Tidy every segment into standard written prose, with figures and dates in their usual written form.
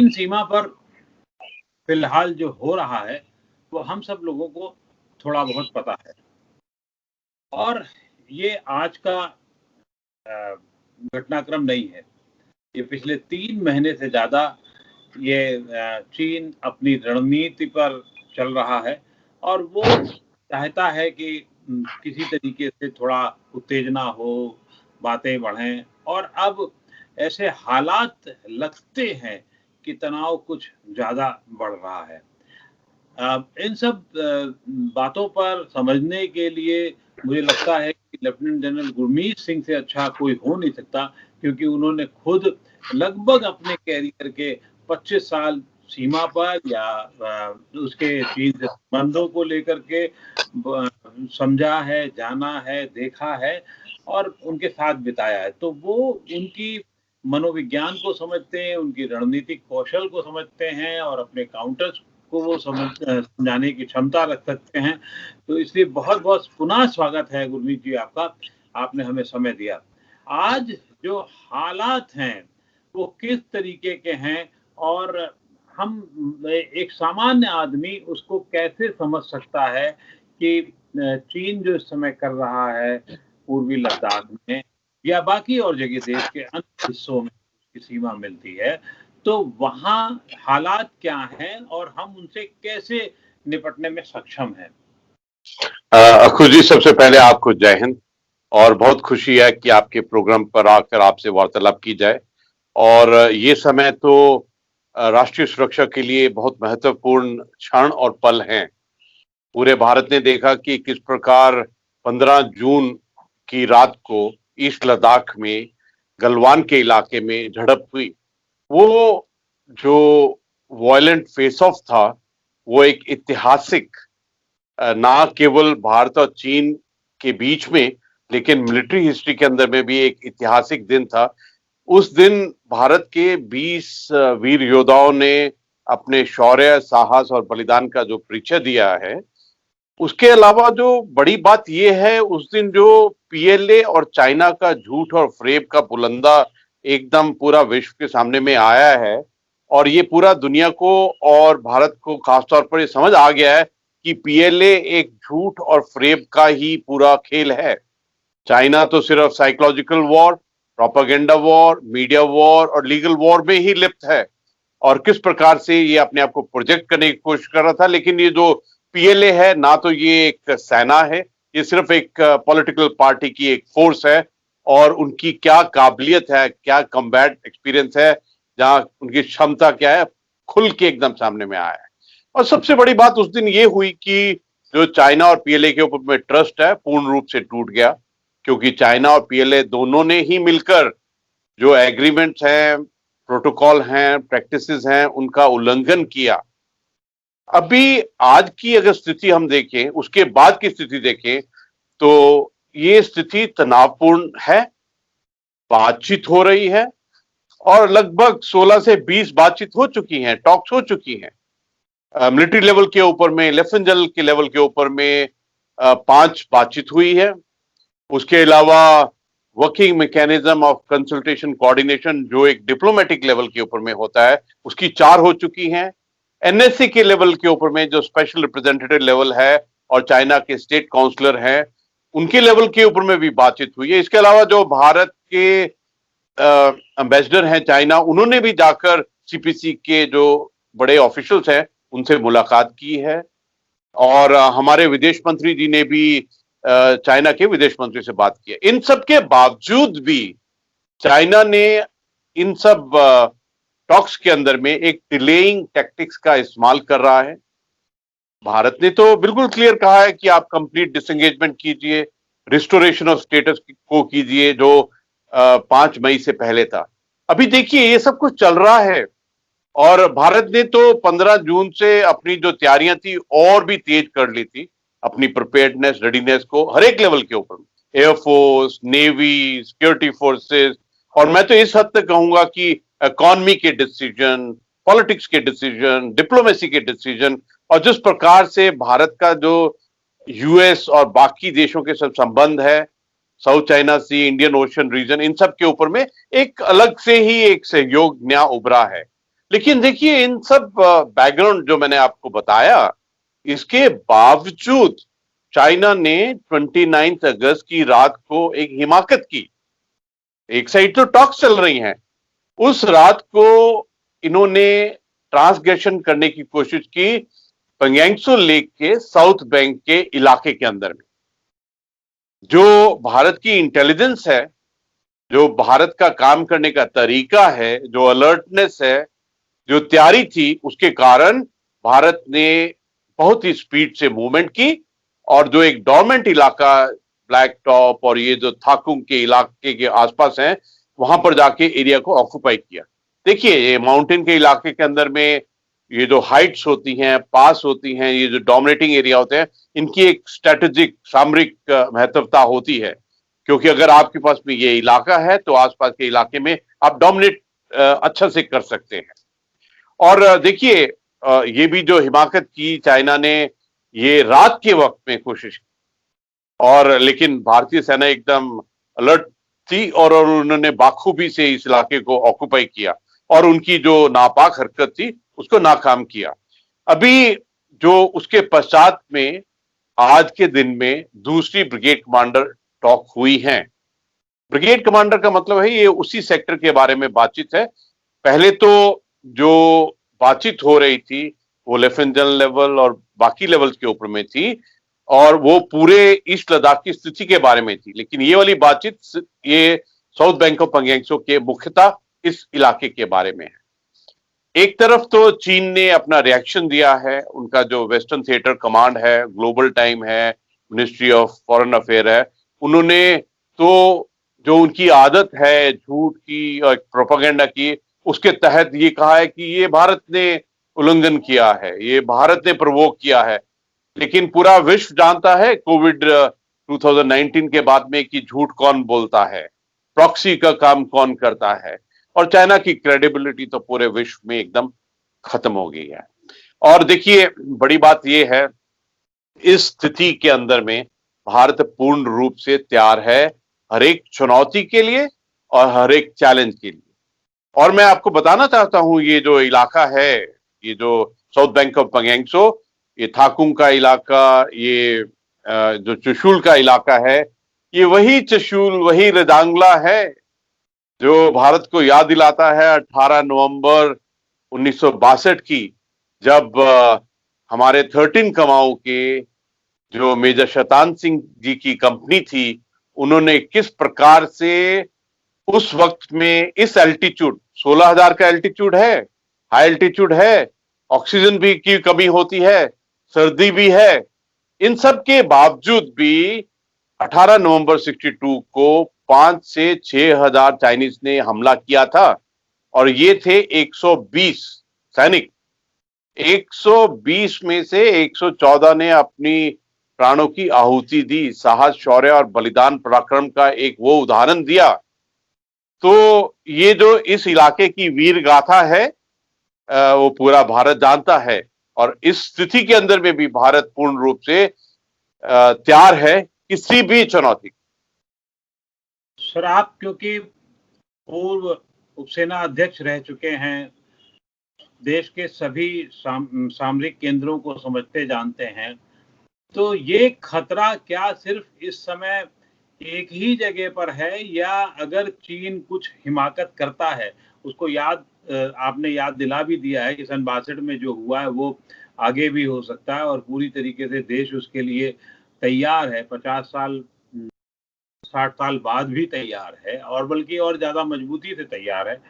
चीन सीमा पर फिलहाल जो हो रहा है वो हम सब लोगों को थोड़ा बहुत पता है, और ये आज का घटनाक्रम नहीं है। ये पिछले 3 महीने से ज़्यादा ये चीन अपनी रणनीति पर चल रहा है, और वो चाहता है कि किसी तरीके से थोड़ा उत्तेजना हो, बातें बढ़ें, और अब ऐसे हालात लगते हैं कि तनाव कुछ ज़्यादा बढ़ रहा है। इन सब बातों पर समझने के लिए मुझे लगता है कि लेफ्टिनेंट जनरल गुरमीत सिंह से अच्छा कोई हो नहीं सकता, क्योंकि उन्होंने खुद लगभग अपने कैरियर के 25 साल सीमा पर या उसके चीन से संबंधों को लेकर के समझा है, जाना है, देखा है और उनके साथ बिताया है। तो वो उनकी मनोविज्ञान को समझते हैं, उनकी रणनीतिक कौशल को समझते हैं, और अपने काउंटर्स को वो समझाने की क्षमता रख सकते हैं। तो इसलिए बहुत-बहुत पुनः स्वागत है गुरमीत जी आपका, आपने हमें समय दिया। आज जो हालात हैं, वो किस तरीके के हैं, और हम एक सामान्य आदमी उसको कैसे समझ सकता है कि चीन जो इस समय कर रहा है पूर्वी लद्दाख में या बाकी और जगह देश के अन्य हिस्सों में उसकी सीमा मिलती है, तो वहाँ हालात क्या हैं और हम उनसे कैसे निपटने में सक्षम हैं? अखुर जी, सबसे पहले आपको जय हिंद, और बहुत खुशी है कि आपके प्रोग्राम पर आकर आपसे वार्तालाप की जाए। और ये समय तो राष्ट्रीय सुरक्षा के लिए बहुत महत्वपूर्ण क्षण और पल हैं। पूरे भारत ने देखा कि किस प्रकार 15 जून की रात को ईस्ट लद्दाख में गलवान के इलाके में झड़प हुई। वो जो वायलेंट फेस ऑफ था, वो एक ऐतिहासिक, ना केवल भारत और चीन के बीच में, लेकिन मिलिट्री हिस्ट्री के अंदर में भी एक ऐतिहासिक दिन था। उस दिन भारत के 20 वीर योद्धाओं ने अपने शौर्य, साहस और बलिदान का जो परिचय दिया है। उसके अलावा जो बड़ी बात यह है, उस दिन जो पीएलए और चाइना का झूठ और फ्रेब का पुलंदा एकदम पूरा विश्व के सामने में आया है, और ये पूरा दुनिया को और भारत को खासतौर पर ये समझ आ गया है कि पीएलए एक झूठ और फ्रेब का ही पूरा खेल है। चाइना तो सिर्फ psychological war, propaganda war, media war और लीगल वॉर में ही लिप्त है, और किस प्रकार से ये अपने आप को प्रोजेक्ट करने की कोशिश कर रहा था। लेकिन ये जो पीएलए है, ना तो ये एक सेना है, ये सिर्फ एक पॉलिटिकल पार्टी की एक फोर्स है, और उनकी क्या काबिलियत है, क्या कम्बैट एक्सपीरियंस है, जहां उनकी क्षमता क्या है, खुल के एकदम सामने में आया है। और सबसे बड़ी बात उस दिन ये हुई कि जो चाइना और पीएलए के ऊपर में ट्रस्ट है, पूर्ण रूप से टूट गया, क्योंकि चाइना और पीएलए दोनों ने ही मिलकर जो एग्रीमेंट्स हैं, प्रोटोकॉल हैं, प्रैक्टिसेस हैं, उनका उल्लंघन किया। अभी आज की अगर स्थिति हम देखें, उसके बाद की स्थिति देखें, तो ये स्थिति तनावपूर्ण है। बातचीत हो रही है, और लगभग 16 से 20 बातचीत हो चुकी हैं, टॉक्स हो चुकी हैं। मिलिट्री लेवल के ऊपर में, लेफ्टिनेंट जनरल के लेवल के ऊपर में 5 बातचीत हुई है। उसके अलावा working mechanism of consultation coordination, जो एक डिप्लोमेटिक लेवल के ऊपर में होता है, उसकी 4 हो चुकी हैं। एनएससी के लेवल के ऊपर में, जो स्पेशल रिप्रेजेंटेटिव लेवल है और चाइना के स्टेट काउंसलर हैं, उनके लेवल के ऊपर में भी बातचीत हुई है। इसके अलावा जो भारत के एम्बेसडर हैं चाइना, उन्होंने भी जाकर सीपीसी के जो बड़े ऑफिशियल्स हैं उनसे मुलाकात की है, और हमारे विदेश मंत्री जी ने भी चाइना के विदेश मंत्री से बात की है। इन सब के बावजूद भी चाइना ने इन सब टॉक्स के अंदर में एक डिलेइंग टैक्टिक्स का इस्तेमाल कर रहा है। भारत ने तो बिल्कुल क्लियर कहा है कि आप कंप्लीट डिसएंगेजमेंट कीजिए, रिस्टोरेशन ऑफ स्टेटस को कीजिए, जो 5 मई से पहले था। अभी देखिए ये सब कुछ चल रहा है, और भारत ने तो 15 जून से अपनी जो तैयारियां थी और भी तेज कर ली थी, अपनी प्रिपेयर्डनेस, रेडीनेस को हर एक लेवल के ऊपर, एयरफोर्स, नेवी, सिक्योरिटी फोर्सेस, और मैं तो इस हद तक कहूंगा कि इकोनॉमी के डिसीजन, पॉलिटिक्स के डिसीजन, डिप्लोमेसी के डिसीजन, और जिस प्रकार से भारत का जो यूएस और बाकी देशों के सब संबंध है, साउथ चाइना सी, इंडियन ओशन रीजन, इन सब के ऊपर में एक अलग से ही एक सहयोग नया उभरा है। लेकिन देखिए इन सब बैकग्राउंड जो मैंने आपको बताया, इसके बावजूद चाइना ने 29 अगस्त की रात को एक हिमाकत की। एक साइड तो टॉक्स चल रही हैं, उस रात को इन्होंने ट्रांसग्रेशन करने की कोशिश की पंगेंगसो लेक के साउथ बैंक के इलाके के अंदर में। जो भारत की इंटेलिजेंस है, जो भारत का काम करने का तरीका है, जो अलर्टनेस है, जो तैयारी थी, उसके कारण भारत ने बहुत ही स्पीड से मूवमेंट की और जो एक डोरमेंट इलाका ब्लैक टॉप और ये जो थाकुंग के इलाके के आसपास है, वहां पर जाके एरिया को ऑक्युपाई किया। देखिए ये माउंटेन के इलाके के अंदर में ये जो हाइट्स होती हैं, पास होती हैं, ये जो डोमिनेटिंग एरिया होते हैं, इनकी एक स्ट्रेटेजिक सामरिक महत्वता होती है, क्योंकि अगर आपके पास में ये इलाका है तो आसपास के इलाके में आप डोमिनेट अच्छा से कर सकते हैं। और देखिए ये भी जो हिमाकत की चाइना ने, ये रात के वक्त में कोशिश की, और लेकिन भारतीय सेना एकदम अलर्ट थी और उन्होंने बाखूबी से इस इलाके को ऑक्युपाई किया और उनकी जो नापाक हरकत थी उसको नाकाम किया। अभी जो उसके पश्चात में आज के दिन में दूसरी ब्रिगेड कमांडर टॉक हुई है। ब्रिगेड कमांडर का मतलब है ये उसी सेक्टर के बारे में बातचीत है। पहले तो जो बातचीत हो रही थी वो लेफ्टिनेंट जनरल लेवल और बाकी लेवल्स के ऊपर में थी और वो पूरे ईस्ट लद्दाख की स्थिति के बारे में थी, लेकिन ये वाली बातचीत ये साउथ बैंक ऑफ पंगेंगसो के मुख्यतः इस इलाके के बारे में है। एक तरफ तो चीन ने अपना रिएक्शन दिया है, उनका जो वेस्टर्न थिएटर कमांड है, ग्लोबल टाइम है, मिनिस्ट्री ऑफ फॉरेन अफेयर है, उन्होंने तो जो उनकी आदत है झूठ की और प्रोपेगेंडा की, उसके तहत ये कहा है कि ये भारत ने उल्लंघन किया है, ये भारत ने प्रवोक किया है। लेकिन पूरा विश्व जानता है कोविड 2019 के बाद में कि झूठ कौन बोलता है, प्रॉक्सी का काम कौन करता है, और चाइना की क्रेडिबिलिटी तो पूरे विश्व में एकदम खत्म हो गई है। और देखिए बड़ी बात यह है, इस स्थिति के अंदर में भारत पूर्ण रूप से तैयार है हर एक चुनौती के लिए और हर एक चैलेंज के लिए। और मैं आपको बताना चाहता हूं ये जो इलाका है, ये जो साउथ बैंक ऑफ पंगेंगसो, ये थाकुंग का इलाका, ये जो चुशुल का इलाका है, ये वही चुशुल वही रजांगला है जो भारत को याद दिलाता है 18 नवंबर 1962 की, जब हमारे 13 कमाओं के जो मेजर शतान सिंह जी की कंपनी थी, उन्होंने किस प्रकार से उस वक्त में इस एल्टीट्यूड 16,000 का एल्टीट्यूड है, हाई एल्टीट्यूड है, ऑक्सीजन भी की कमी होती है, सर्दी भी है, इन सब के बावजूद भी 18 नवंबर 62 को 5 से 6,000 चाइनीज ने हमला किया था और ये थे 120 सैनिक। 120 में से 114 ने अपनी प्राणों की आहुति दी, साहस, शौर्य और बलिदान पराक्रम का एक वो उदाहरण दिया। तो ये जो इस इलाके की वीर गाथा है वो पूरा भारत जानता है और इस स्थिति के अंदर में भी भारत पूर्ण रूप से तैयार है किसी भी चुनौती। सर, आप क्योंकि पूर्व उपसेना अध्यक्ष रह चुके हैं, देश के सभी सामरिक केंद्रों को समझते जानते हैं, तो ये खतरा क्या सिर्फ इस समय एक ही जगह पर है, या अगर चीन कुछ हिमाकत करता है, उसको आपने याद दिला भी दिया है कि सन 62 में जो हुआ है वो आगे भी हो सकता है और पूरी तरीके से देश उसके लिए तैयार है, 50 साल 60 साल बाद भी तैयार है और बल्कि और ज्यादा मजबूती से तैयार है।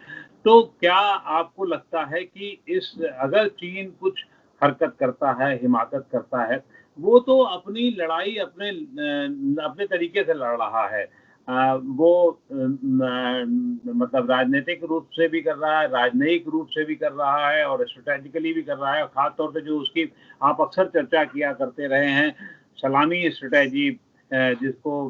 तो क्या आपको लगता है कि अगर चीन कुछ हरकत करता है, हिमाकत करता है, वो तो अपनी लड़ाई अपने तरीके से लड़ रहा है, वो मतलब राजनीतिक रूप से भी कर रहा है, राजनयिक रूप से भी कर रहा है और स्ट्रेटेजिकली भी कर रहा है। खास तौर पे जो उसकी आप अक्सर चर्चा किया करते रहे हैं, सलामी स्ट्रेटेजी, जिसको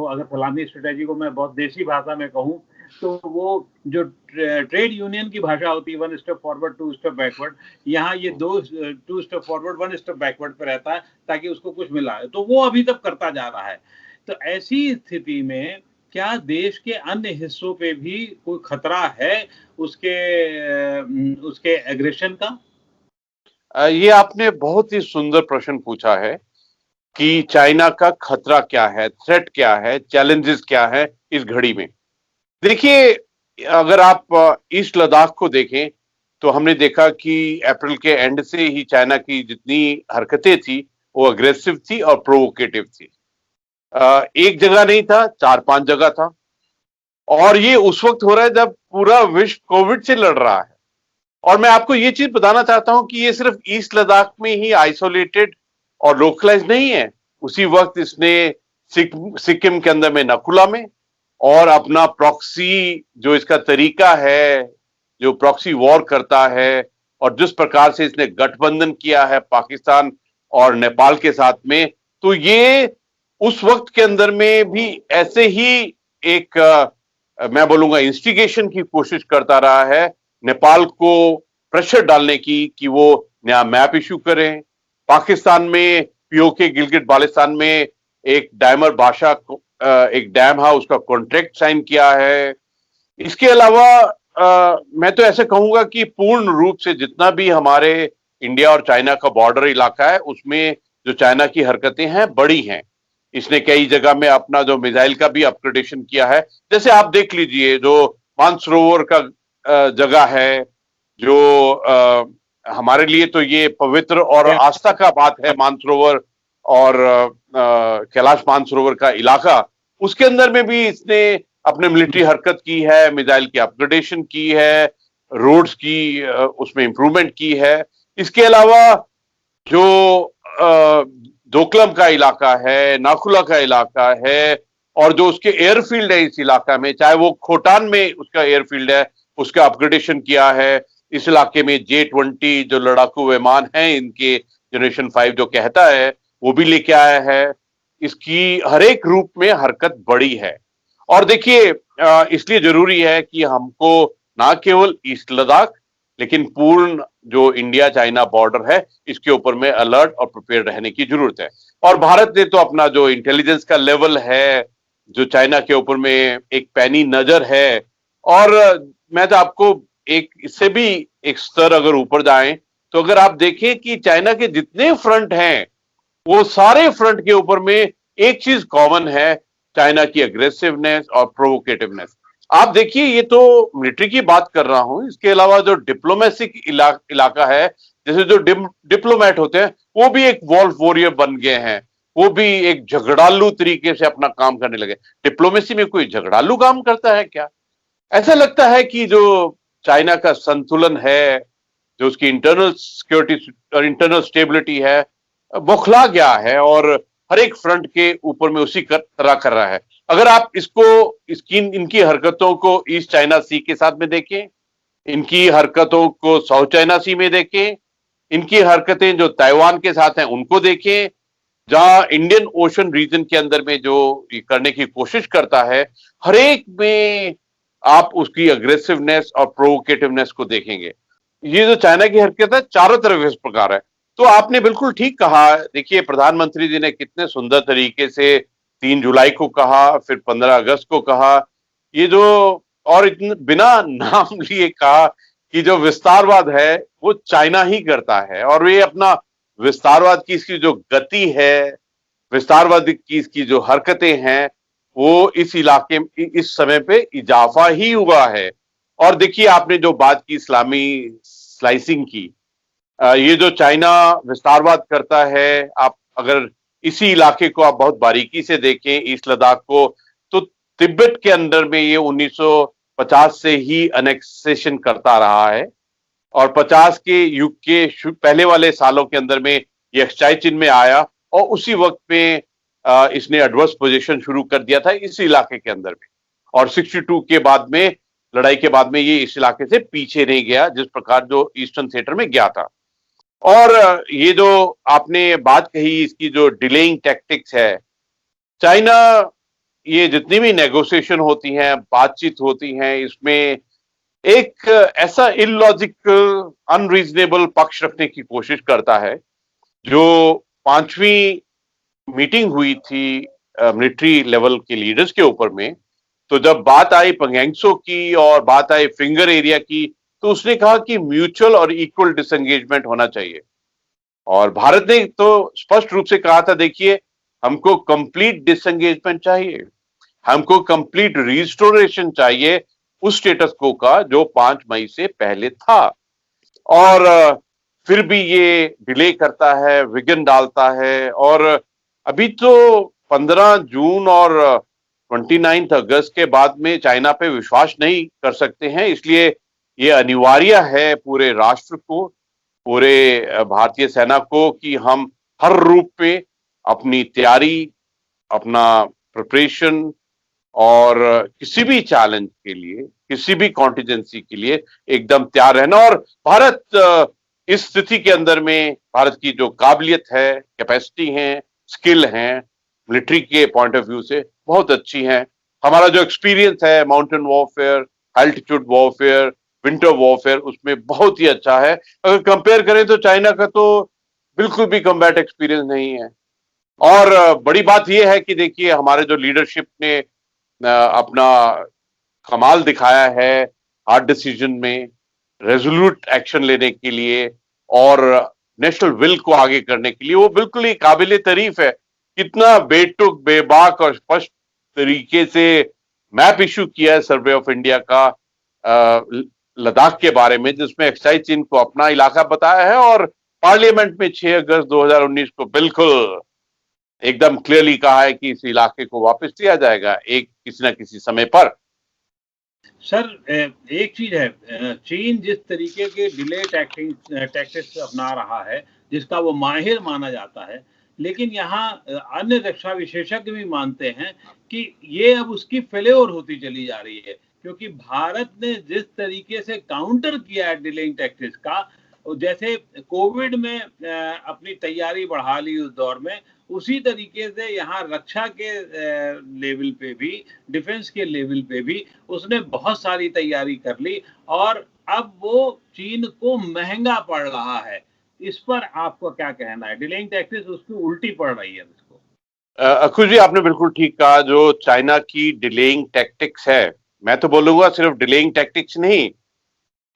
अगर सलामी स्ट्रेटेजी को मैं बहुत देसी भाषा में कहूँ तो वो जो ट्रेड यूनियन की भाषा होती है, 1 स्टेप फॉरवर्ड 2 स्टेप बैकवर्ड, यहाँ ये 2 स्टेप फॉरवर्ड 1 स्टेप बैकवर्ड पे रहता है ताकि उसको कुछ मिला है, तो वो अभी तक करता जा रहा है। तो ऐसी स्थिति में क्या देश के अन्य हिस्सों पे भी कोई खतरा है उसके एग्रेशन का? ये आपने बहुत ही सुंदर प्रश्न पूछा है कि चाइना का खतरा क्या है, थ्रेट क्या है, चैलेंजेस क्या है इस घड़ी में। देखिए, अगर आप ईस्ट लद्दाख को देखें तो हमने देखा कि अप्रैल के एंड से ही चाइना की जितनी हरकतें थी वो अग्रेसिव थी और प्रोवोकेटिव थी। एक जगह नहीं था, 4-5 जगह था। और ये उस वक्त हो रहा है जब पूरा विश्व कोविड से लड़ रहा है। और मैं आपको ये चीज बताना चाहता हूं कि ये सिर्फ ईस्ट लद्दाख में ही आइसोलेटेड और लोकलाइज नहीं है। उसी वक्त इसने सिक्किम के अंदर में नकुला में और अपना प्रॉक्सी जो इसका तरीका है, जो प्रॉक्सी वॉर करता है और जिस प्रकार से इसने गठबंधन किया है पाकिस्तान और नेपाल के साथ में, तो ये उस वक्त के अंदर में भी ऐसे ही एक मैं बोलूंगा इंस्टिगेशन की कोशिश करता रहा है, नेपाल को प्रेशर डालने की कि वो नया मैप इशू करें। पाकिस्तान में पीओके गिलगित बाल्टिस्तान में एक डायमर भाषा एक डैम है, उसका कॉन्ट्रैक्ट साइन किया है। इसके अलावा मैं तो ऐसे कहूंगा कि पूर्ण रूप से जितना भी हमारे इंडिया और चाइना का बॉर्डर इलाका है उसमें जो चाइना की हरकतें हैं बड़ी हैं। इसने कई जगह में अपना जो मिसाइल का भी अपग्रेडेशन किया है। जैसे आप देख लीजिए जो मानसरोवर का जगह है, जो हमारे लिए तो ये पवित्र और आस्था का बात है, मानसरोवर और कैलाश मानसरोवर का इलाका, उसके अंदर में भी इसने अपने मिलिट्री हरकत की है, मिसाइल की अपग्रेडेशन की है, रोड्स की उसमें इंप्रूवमेंट की है। इसके अलावा जो दोकलम का इलाका है, नाखुला का इलाका है और जो उसके एयरफील्ड है इस इलाका में, चाहे वो खोटान में उसका एयरफील्ड है, उसका अपग्रेडेशन किया है। इस इलाके में J-20 जो लड़ाकू विमान हैं इनके जनरेशन 5 जो कहता है वो भी लेके आया है। इसकी हर एक रूप में हरकत बड़ी है। और देखिए, इसलिए जरूरी है कि हमको ना केवल ईस्ट लद्दाख लेकिन पूर्ण जो इंडिया चाइना बॉर्डर है इसके ऊपर में अलर्ट और प्रिपेयर रहने की जरूरत है। और भारत ने तो अपना जो इंटेलिजेंस का लेवल है, जो चाइना के ऊपर में एक पैनी नजर है, और मैं तो आपको एक इससे भी एक स्तर अगर ऊपर जाएं तो अगर आप देखें कि चाइना के जितने फ्रंट हैं वो सारे फ्रंट के ऊपर में एक चीज कॉमन है, चाइना की अग्रेसिवनेस और प्रोवोकेटिवनेस। आप देखिए, ये तो मिलिट्री की बात कर रहा हूं, इसके अलावा जो डिप्लोमेटिक इलाका है, जैसे जो डिप्लोमेट होते हैं वो भी एक वॉल्फ वॉरियर बन गए हैं, वो भी एक झगड़ालू तरीके से अपना काम करने लगे। डिप्लोमेसी में कोई झगड़ालू काम करता है क्या? ऐसा लगता है कि जो चाइना का संतुलन है, जो उसकी इंटरनल सिक्योरिटी और इंटरनल स्टेबिलिटी है, बौखला गया है और हर एक फ्रंट के ऊपर में उसी तरह कर रहा है। अगर आप इसकी इनकी हरकतों को ईस्ट चाइना सी के साथ में देखें, इनकी हरकतों को साउथ चाइना सी में देखें, इनकी हरकतें जो ताइवान के साथ हैं उनको देखें, जहां इंडियन ओशन रीजन के अंदर में जो करने की कोशिश करता है, हर एक में आप उसकी अग्रेसिवनेस और प्रोवोकेटिवनेस को देखेंगे। ये जो चाइना की हरकत है चारों तरफ इस प्रकार है। तो आपने बिल्कुल ठीक कहा। देखिए, प्रधानमंत्री जी ने कितने सुंदर तरीके से 3 जुलाई को कहा, फिर 15 अगस्त को कहा, ये जो और इतने बिना नाम लिए कहा कि जो विस्तारवाद है वो चाइना ही करता है और ये अपना विस्तारवाद की इसकी जो गति है, विस्तारवाद की इसकी जो हरकतें हैं, वो इस इलाके में इस समय पे इजाफा ही हुआ है। और देखिए, आपने जो बात की इस्लामी स्लाइसिंग की, ये जो चाइना विस्तारवाद करता है, आप अगर इसी इलाके को आप बहुत बारीकी से देखें, ईस्ट लद्दाख को, तो तिब्बत के अंदर में ये 1950 से ही अनेक्सेशन करता रहा है और 50 के युग के पहले वाले सालों के अंदर में ये एक्साइ चिन्ह में आया और उसी वक्त में इसने एडवर्स पोजीशन शुरू कर दिया था इस इलाके के अंदर में। और 62 के बाद में, लड़ाई के बाद में, ये इस इलाके से पीछे नहीं गया जिस प्रकार जो ईस्टर्न थिएटर में गया था। और ये जो आपने बात कही इसकी जो डिलेइंग टैक्टिक्स है, चाइना ये जितनी भी नेगोशिएशन होती हैं, बातचीत होती हैं, इसमें एक ऐसा इलॉजिकल, अनरीजनेबल पक्ष रखने की कोशिश करता है। जो 5वीं मीटिंग हुई थी मिलिट्री लेवल के लीडर्स के ऊपर में, तो जब बात आई पंगेंगसो की और बात आई फिंगर एरिया की, तो उसने कहा कि म्यूचुअल और इक्वल डिसएंगेजमेंट होना चाहिए। और भारत ने तो स्पष्ट रूप से कहा था, देखिए हमको कंप्लीट डिसएंगेजमेंट चाहिए, हमको कंप्लीट रिस्टोरेशन चाहिए उस स्टेटस को का जो 5 मई से पहले था। और फिर भी ये डिले करता है, विघ्न डालता है। और अभी तो 15 जून और 29 अगस्त के बाद में चाइना पे विश्वास नहीं कर सकते हैं, इसलिए ये अनिवार्य है पूरे राष्ट्र को, पूरे भारतीय सेना को कि हम हर रूप पे अपनी तैयारी, अपना प्रिपरेशन और किसी भी चैलेंज के लिए, किसी भी कॉन्टिजेंसी के लिए एकदम तैयार रहना। और भारत इस स्थिति के अंदर में भारत की जो काबिलियत है, कैपेसिटी है, स्किल है, मिलिट्री के पॉइंट ऑफ व्यू से बहुत अच्छी है। हमारा जो एक्सपीरियंस है mountain warfare, altitude warfare, winter warfare, उसमें बहुत ही अच्छा है। अगर कंपेयर करें तो चाइना का तो बिल्कुल भी कम्बैट एक्सपीरियंस नहीं है। और बड़ी बात यह है कि देखिए हमारे जो लीडरशिप ने अपना कमाल दिखाया है हार्ड डिसीजन में, रेजोल्यूट एक्शन लेने के लिए और नेशनल विल को आगे करने के लिए, वो बिल्कुल ही काबिले तारीफ है। कितना बेटुक, बेबाक और स्पष्ट तरीके से मैप इशू किया है सर्वे ऑफ इंडिया का लद्दाख के बारे में, जिसमें एक्साइज चीन को अपना इलाका बताया है और पार्लियामेंट में 6 अगस्त 2019 को बिल्कुल एकदम क्लियरली कहा है कि इस इलाके को वापस लिया जाएगा एक किसी ना किसी समय पर। सर एक चीज है, चीन जिस तरीके के डिले टैक्टिक्स अपना रहा है, जिसका वो माहिर माना जाता है, लेकिन यहाँ अन्य रक्षा विशेषज्ञ भी मानते हैं कि ये अब उसकी फेल्योर होती चली जा रही है, क्योंकि भारत ने जिस तरीके से काउंटर किया है डिलेइंग टैक्टिक्स का, जैसे कोविड में अपनी तैयारी बढ़ा ली उस दौर में, उसी तरीके से यहाँ रक्षा के लेवल पे भी, डिफेंस के लेवल पे भी उसने बहुत सारी तैयारी कर ली और अब वो चीन को महंगा पड़ रहा है। इस पर आपको क्या कहना है? डिलेइंग टैक्टिक्स उसकी उल्टी पड़ रही है उसको। अखुल जी, आपने बिल्कुल ठीक कहा। जो चाइना की डिलेइंग टैक्टिक्स है, मैं तो बोलूंगा सिर्फ डिलेइंग टैक्टिक्स नहीं,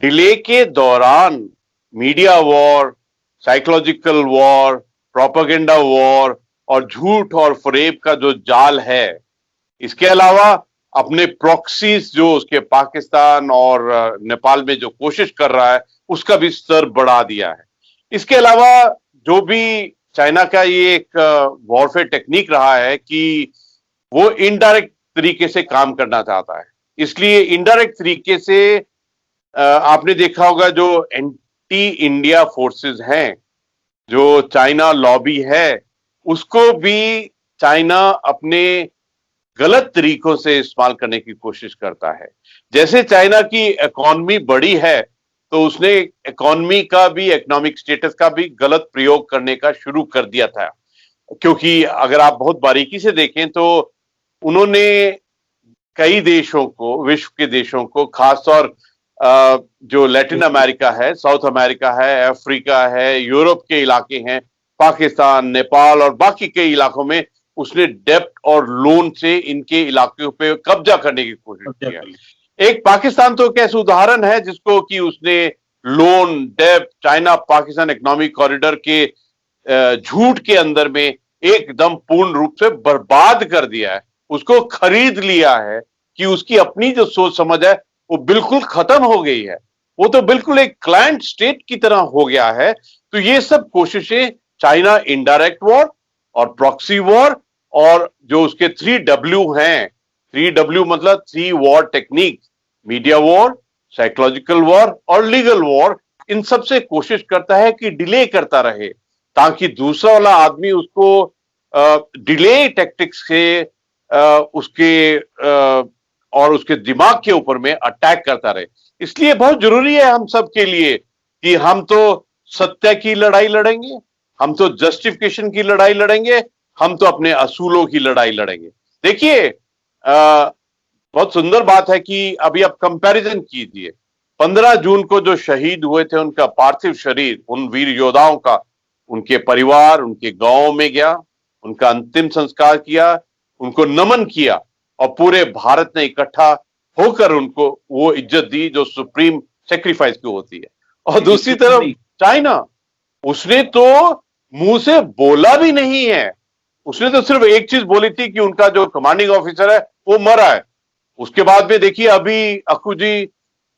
डिले के दौरान media war, psychological war, propaganda war और झूठ और फरेब का जो जाल है, इसके अलावा अपने प्रॉक्सीज जो उसके पाकिस्तान और नेपाल में जो कोशिश कर रहा है, उसका भी स्तर बढ़ा दिया है। इसके अलावा जो भी चाइना का ये एक वॉरफेयर टेक्निक रहा है कि वो इनडायरेक्ट तरीके से काम करना चाहता है, इसलिए इनडायरेक्ट तरीके से आपने देखा होगा जो एंटी इंडिया फोर्सेस हैं, जो चाइना लॉबी है, उसको भी चाइना अपने गलत तरीकों से इस्तेमाल करने की कोशिश करता है। जैसे चाइना की इकोनॉमी बड़ी है, तो उसने इकोनॉमी का भी, इकोनॉमिक स्टेटस का भी गलत प्रयोग करने का शुरू कर दिया था। क्योंकि अगर आप बहुत बारीकी से देखें तो उन्होंने कई देशों को, विश्व के देशों को, खासतौर जो लैटिन अमेरिका है, साउथ अमेरिका है, अफ्रीका है, यूरोप के इलाके हैं, पाकिस्तान, नेपाल और बाकी कई इलाकों में उसने डेब्ट और लोन से इनके इलाकों पे कब्जा करने की कोशिश किया। एक पाकिस्तान तो एक ऐसा उदाहरण है जिसको कि उसने लोन, डेब्ट, चाइना पाकिस्तान इकोनॉमिक कॉरिडोर के झूठ के अंदर में एकदम पूर्ण रूप से बर्बाद कर दिया है, उसको खरीद लिया है कि उसकी अपनी जो सोच समझ है वो बिल्कुल खत्म हो गई है, वो तो बिल्कुल एक क्लाइंट स्टेट की तरह हो गया है। तो ये सब कोशिशें चाइना इनडायरेक्ट वॉर और प्रॉक्सी वॉर और जो उसके 3W हैं, 3W मतलब 3 war technique, media war, psychological war और लीगल वॉर, इन सब से कोशिश करता है कि डिले करता रहे ताकि दूसरा वाला आदमी उसको डिले टैक्टिक्स से उसके और उसके दिमाग के ऊपर में अटैक करता रहे। इसलिए बहुत जरूरी है हम सब के लिए कि हम तो सत्य की लड़ाई लड़ेंगे, हम तो जस्टिफिकेशन की लड़ाई लड़ेंगे, हम तो अपने असूलों की लड़ाई लड़ेंगे। देखिए बहुत सुंदर बात है कि अभी आप कंपैरिजन कीजिए, 15 जून को जो शहीद हुए थे उनका पार्थिव शरीर, उन वीर योद्धाओं का, उनके परिवार उनके गांव में गया, उनका अंतिम संस्कार किया, उनको नमन किया और पूरे भारत ने इकट्ठा होकर उनको वो इज्जत दी जो सुप्रीम सेक्रीफाइस की होती है। और दूसरी तरफ चाइना, उसने तो मुंह से बोला भी नहीं है, उसने तो सिर्फ एक चीज बोली थी कि उनका जो कमांडिंग ऑफिसर है वो मरा है। उसके बाद में देखिए अभी अक्कू जी,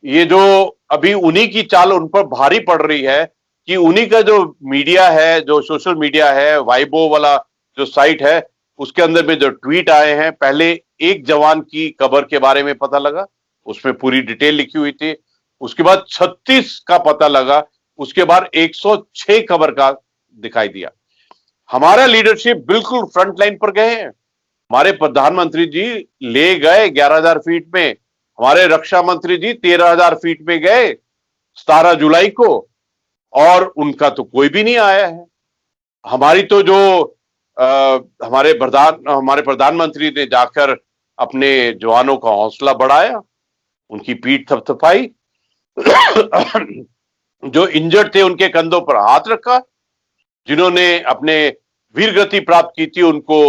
ये जो अभी उन्हीं की चाल उन पर भारी पड़ रही है कि उन्हीं का जो मीडिया है, जो सोशल मीडिया है, वाइबो वाला जो साइट है, उसके अंदर में जो ट्वीट आए हैं, पहले एक जवान की कब्र के बारे में पता लगा, उसमें पूरी डिटेल लिखी हुई थी। उसके बाद 36 का पता लगा, उसके बाद 106 कब्र का दिखाई दिया। हमारा लीडरशिप बिल्कुल फ्रंट लाइन पर गए हैं। हमारे प्रधानमंत्री जी ले गए 11,000 फीट में, हमारे रक्षा मंत्री जी 13,000 फीट में गए 17 जुलाई को, और उनका तो कोई भी नहीं आया है। हमारी तो जो हमारे प्रधानमंत्री ने जाकर अपने जवानों का हौसला बढ़ाया, उनकी पीठ थपथपाई, जो इंजर्ड थे उनके कंधों पर हाथ रखा, जिन्होंने अपने वीर गति प्राप्त की थी उनको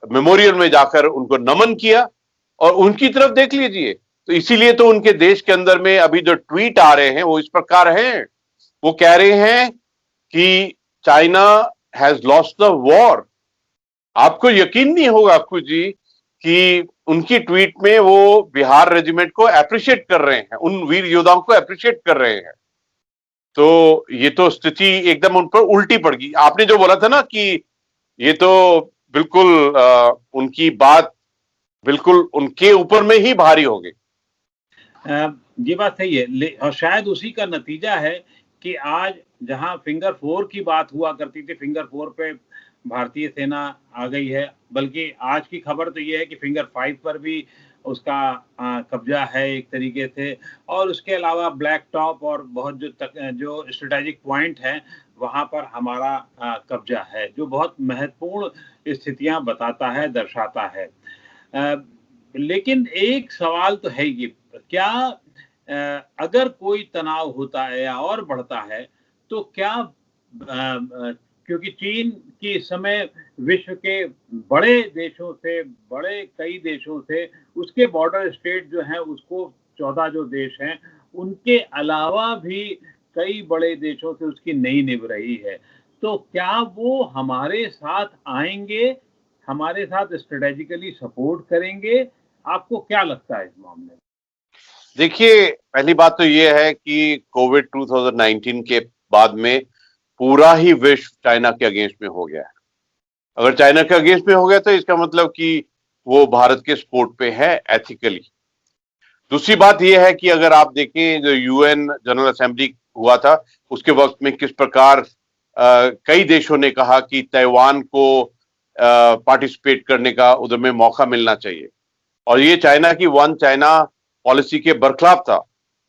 मेमोरियल में जाकर उनको नमन किया, और उनकी तरफ देख लीजिए। तो इसीलिए तो उनके देश के अंदर में अभी जो ट्वीट आ रहे हैं वो इस प्रकार हैं, वो कह रहे हैं कि China has lost the war. आपको यकीन नहीं होगा अक्कू जी कि उनकी ट्वीट में वो बिहार रेजिमेंट को अप्रिशिएट कर रहे हैं, उन वीर योद्धाओं को अप्रिशिएट कर रहे हैं। तो ये तो स्थिति एकदम उन पर उल्टी पड़ गई। आपने जो बोला था ना कि ये तो बिल्कुल उनकी बात बिल्कुल उनके ऊपर में ही भारी हो गई। ये बात सही है, और शायद उसी का नतीजा है कि आज जहां फिंगर 4 की बात हुआ करती थी, फिंगर 4 पे भारतीय सेना आ गई है, बल्कि आज की खबर तो ये है कि फिंगर 5 पर भी उसका कब्जा है एक तरीके से, और उसके अलावा ब्लैक टॉप और बहुत जो स्ट्रेटेजिक पॉइंट है वहां पर हमारा कब्जा है, जो बहुत महत्वपूर्ण स्थितियां बताता है, दर्शाता है। लेकिन एक सवाल तो है कि क्या अगर कोई तनाव होता है या और बढ़ता है तो क्या क्योंकि चीन की इस समय विश्व के बड़े देशों से, बड़े कई देशों से, उसके बॉर्डर स्टेट जो हैं उसको 14 जो देश हैं उनके अलावा भी कई बड़े देशों से उसकी नई निभ रही है, तो क्या वो हमारे साथ आएंगे, हमारे साथ स्ट्रेटेजिकली सपोर्ट करेंगे? आपको क्या लगता है इस मामले में? देखिए, पहली बात तो ये है कि कोविड 2019 के बाद में पूरा ही विश्व चाइना के अगेंस्ट में हो गया है। अगर चाइना के अगेंस्ट में हो गया तो इसका मतलब कि वो भारत के सपोर्ट पे है एथिकली। दूसरी बात यह है कि अगर आप देखें जो यूएन जनरल असेंबली हुआ था उसके वक्त में किस प्रकार कई देशों ने कहा कि ताइवान को पार्टिसिपेट करने का उधर में मौका मिलना चाहिए, और ये चाइना की वन चाइना पॉलिसी के बरखिलाफ था।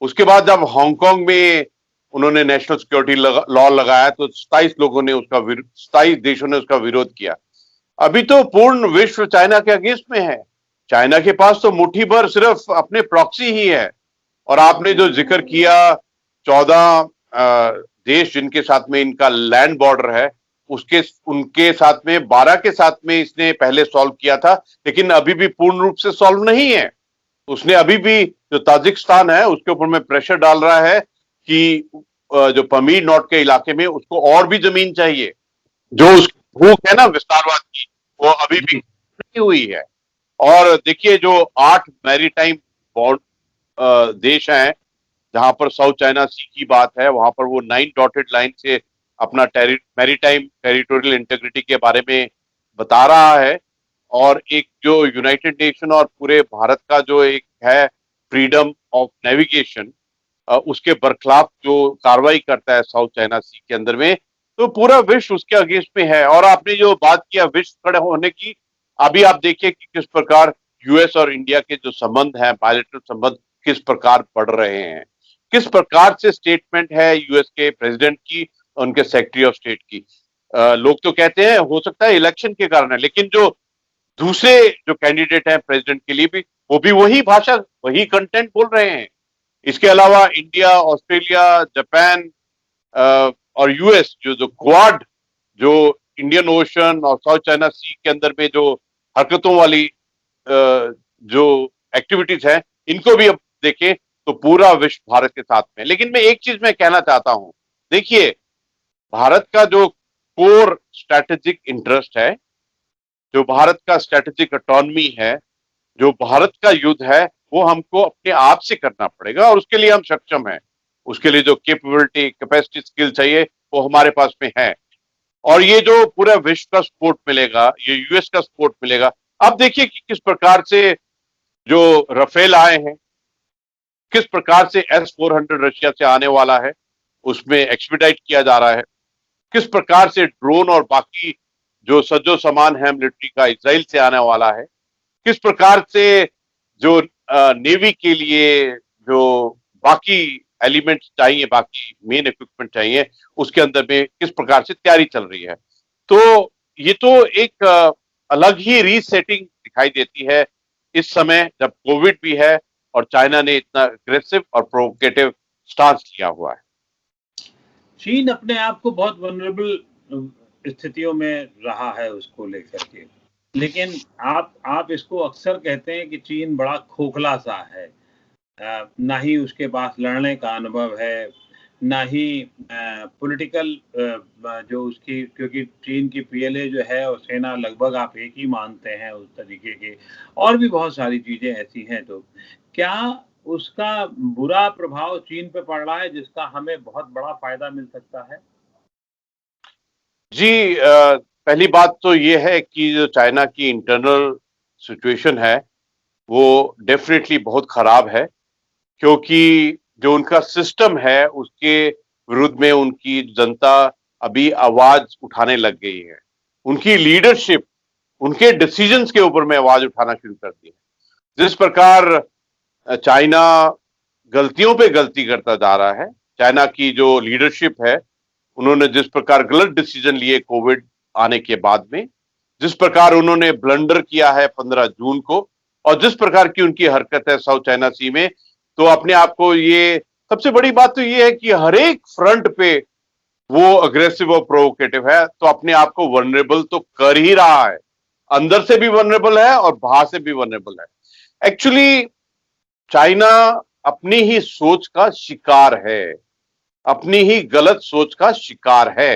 उसके बाद जब हांगकांग में उन्होंने नेशनल सिक्योरिटी लॉ लगाया तो 27 देशों ने उसका विरोध किया। अभी तो पूर्ण विश्व चाइना के अगेंस्ट में है। चाइना के पास तो मुट्ठी भर सिर्फ अपने प्रॉक्सी ही है। और आपने जो जिक्र किया 14 देश जिनके साथ में इनका लैंड बॉर्डर है, उनके साथ में 12 के साथ में इसने पहले सॉल्व किया था, लेकिन अभी भी पूर्ण रूप से सॉल्व नहीं है। उसने अभी भी जो ताजिकिस्तान है उसके ऊपर में प्रेशर डाल रहा है कि जो पमीर नॉट के इलाके में उसको और भी जमीन चाहिए। जो भूख है ना विस्तारवाद की, वो अभी भी नहीं हुई है। और देखिए जो 8 मैरीटाइम देश हैं जहां पर साउथ चाइना सी की बात है, वहां पर वो 9 डॉटेड लाइन से अपना मैरीटाइम टेरिटोरियल इंटीग्रिटी के बारे में बता रहा है। और एक जो यूनाइटेड नेशन और पूरे भारत का जो एक है फ्रीडम ऑफ नेविगेशन, उसके बरखिलाफ जो कार्रवाई करता है साउथ चाइना सी के अंदर में, तो पूरा विश्व उसके अगेंस्ट में है। और आपने जो बात किया विश्व खड़े होने की, अभी आप देखिए कि किस प्रकार यूएस और इंडिया के जो संबंध हैं, बायलैटरल संबंध किस प्रकार बढ़ रहे हैं, किस प्रकार से स्टेटमेंट है यूएस के प्रेसिडेंट की, उनके सेक्रेटरी ऑफ स्टेट की। लोग तो कहते हैं हो सकता है इलेक्शन के कारण है, लेकिन जो दूसरे जो कैंडिडेट हैं प्रेसिडेंट के लिए भी, वो भी वही भाषा, वही कंटेंट बोल रहे हैं। इसके अलावा इंडिया, ऑस्ट्रेलिया, जापान और यूएस जो क्वाड, जो इंडियन ओशन और साउथ चाइना सी के अंदर में जो हरकतों वाली जो एक्टिविटीज है इनको भी अब देखें तो पूरा विश्व भारत के साथ में। लेकिन मैं एक चीज मैं कहना चाहता हूं, देखिए भारत का जो कोर स्ट्रेटेजिक इंटरेस्ट है, जो भारत का स्ट्रेटेजिक ऑटोनॉमी है, जो भारत का युद्ध है, वो हमको अपने आप से करना पड़ेगा और उसके लिए हम सक्षम हैं। उसके लिए जो कैपेबिलिटी, कैपेसिटी, स्किल चाहिए वो हमारे पास में है। और ये जो पूरा विश्व का सपोर्ट मिलेगा, ये यूएस का सपोर्ट मिलेगा। अब देखिए कि किस प्रकार से जो राफेल आए हैं, किस प्रकार से S-400 रशिया से आने वाला है, उसमें एक्सपीडाइट किया जा रहा है। किस प्रकार से ड्रोन और बाकी जो सज्जो सामान है मिलिट्री का इजराइल से आने वाला है। किस प्रकार से जो नेवी के लिए जो बाकी एलिमेंट्स चाहिए, बाकी मेन इक्विपमेंट चाहिए, उसके अंदर में किस प्रकार से तैयारी चल रही है। तो ये तो एक अलग ही रीसेटिंग दिखाई देती है इस समय जब कोविड भी है और चाइना ने इतना अग्रेसिव और प्रोवोकेटिव स्टांस लिया हुआ है। चीन अपने आप को बहुत वनरेबल स्थितियों में रहा है उसको लेकर के, लेकिन आप इसको अक्सर कहते हैं कि चीन बड़ा खोखला सा है, ना ही उसके पास लड़ने का अनुभव है, ना ही पॉलिटिकल जो उसकी, क्योंकि चीन की पीएलए जो है और सेना लगभग आप एक ही मानते हैं उस तरीके के, और भी बहुत सारी चीजें ऐसी हैं। तो क्या उसका बुरा प्रभाव चीन पे पड़ रहा है जिसका हमें बहुत बड़ा फायदा मिल सकता है? जी, पहली बात तो ये है कि जो चाइना की इंटरनल सिचुएशन है वो डेफिनेटली बहुत खराब है, क्योंकि जो उनका सिस्टम है उसके विरुद्ध में उनकी जनता अभी आवाज उठाने लग गई है। उनकी लीडरशिप, उनके डिसीजंस के ऊपर में आवाज उठाना शुरू कर दी है। जिस प्रकार चाइना गलतियों पे गलती करता जा रहा है, चाइना की जो लीडरशिप है उन्होंने जिस प्रकार गलत डिसीजन लिए कोविड आने के बाद में, जिस प्रकार उन्होंने ब्लंडर किया है 15 जून को, और जिस प्रकार की उनकी हरकत है साउथ चाइना सी में, तो अपने आप को ये सबसे बड़ी बात तो ये है कि हर एक फ्रंट पे वो अग्रेसिव और प्रोवोकेटिव है, तो अपने आप को वनरेबल तो कर ही रहा है। अंदर से भी वनरेबल है और बाहर से भी वनरेबल है। एक्चुअली चाइना अपनी ही सोच का शिकार है, अपनी ही गलत सोच का शिकार है।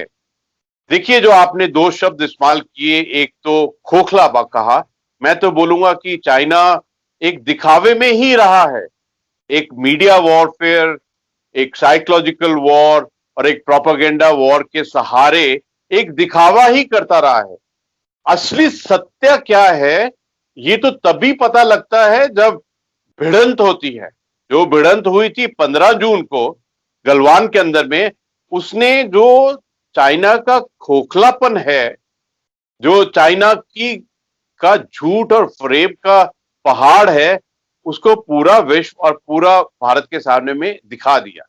देखिए जो आपने दो शब्द इस्तेमाल किए, एक तो खोखला कहा, मैं तो बोलूंगा कि चाइना एक दिखावे में ही रहा है। एक मीडिया वॉरफेयर, एक साइकोलॉजिकल वॉर और एक प्रोपेगेंडा वॉर के सहारे एक दिखावा ही करता रहा है। असली सत्य क्या है ये तो तभी पता लगता है जब भिड़ंत होती है। जो भिड़ंत हुई थी 15 जून को गलवान के अंदर में, उसने जो चाइना का खोखलापन है, जो चाइना की का झूठ और फ्रेब का पहाड़ है, उसको पूरा विश्व और पूरा भारत के सामने में दिखा दिया।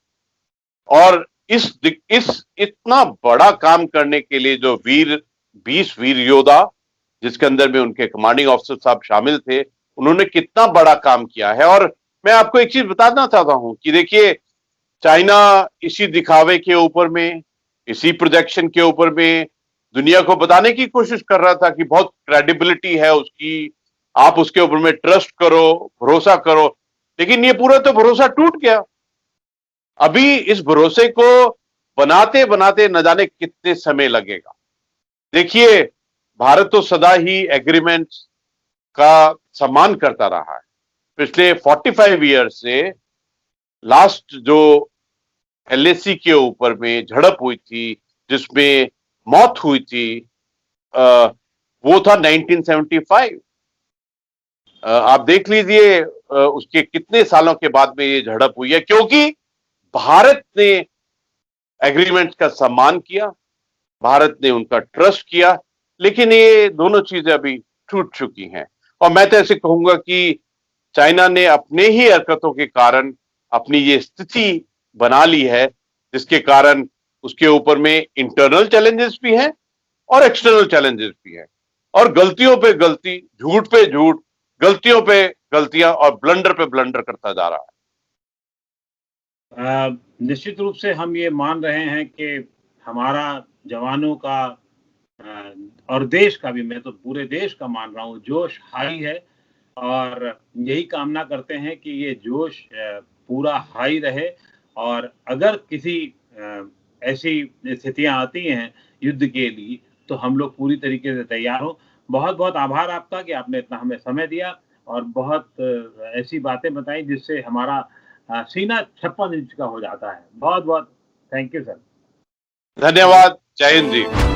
और इस इतना बड़ा काम करने के लिए जो 20 वीर योद्धा, जिसके अंदर में उनके कमांडिंग ऑफिसर साहब शामिल थे, उन्होंने कितना बड़ा काम किया है। और मैं आपको एक चीज बताना चाहता हूं कि देखिए चाइना इसी दिखावे के ऊपर में, इसी प्रोजेक्शन के ऊपर में दुनिया को बताने की कोशिश कर रहा था कि बहुत क्रेडिबिलिटी है उसकी, आप उसके ऊपर में ट्रस्ट करो, भरोसा करो। लेकिन ये पूरा तो भरोसा टूट गया। अभी इस भरोसे को बनाते बनाते न जाने कितने समय लगेगा। देखिए भारत तो सदा ही एग्रीमेंट्स का सम्मान करता रहा है। पिछले 45 ईयर से लास्ट जो एलएसी के ऊपर में झड़प हुई थी, जिसमें मौत हुई थी, वो था 1975। आप देख लीजिए उसके कितने सालों के बाद में ये झड़प हुई है, क्योंकि भारत ने एग्रीमेंट्स का सम्मान किया, भारत ने उनका ट्रस्ट किया। लेकिन ये दोनों चीजें अभी टूट चुकी हैं। और मैं तो ऐसे कहूंगा कि चाइना ने अपने ही हरकतों के कारण अपनी ये स्थिति बना ली है, जिसके कारण उसके ऊपर में इंटरनल चैलेंजेस भी हैं और एक्सटर्नल चैलेंजेस भी हैं। और गलतियों पे गलती, झूठ पे झूठ, गलतियों पे गलतियां और ब्लंडर पे ब्लंडर करता जा रहा है। निश्चित रूप से हम ये मान रहे हैं कि हमारा जवानों का और देश का भी, मैं तो पूरे देश का मान रहा हूँ, जोश हाई है। और यही कामना करते हैं कि ये जोश पूरा हाई रहे और अगर किसी ऐसी स्थितियाँ आती हैं युद्ध के लिए, तो हम लोग पूरी तरीके से तैयार हों। बहुत-बहुत आभार आपका कि आपने इतना हमें समय दिया और बहुत ऐसी बातें बताई जिससे हमारा सीना 56 इंच का हो जाता है। बहुत-बहुत थैंक यू सर। धन्यवाद। जय हिंद जी।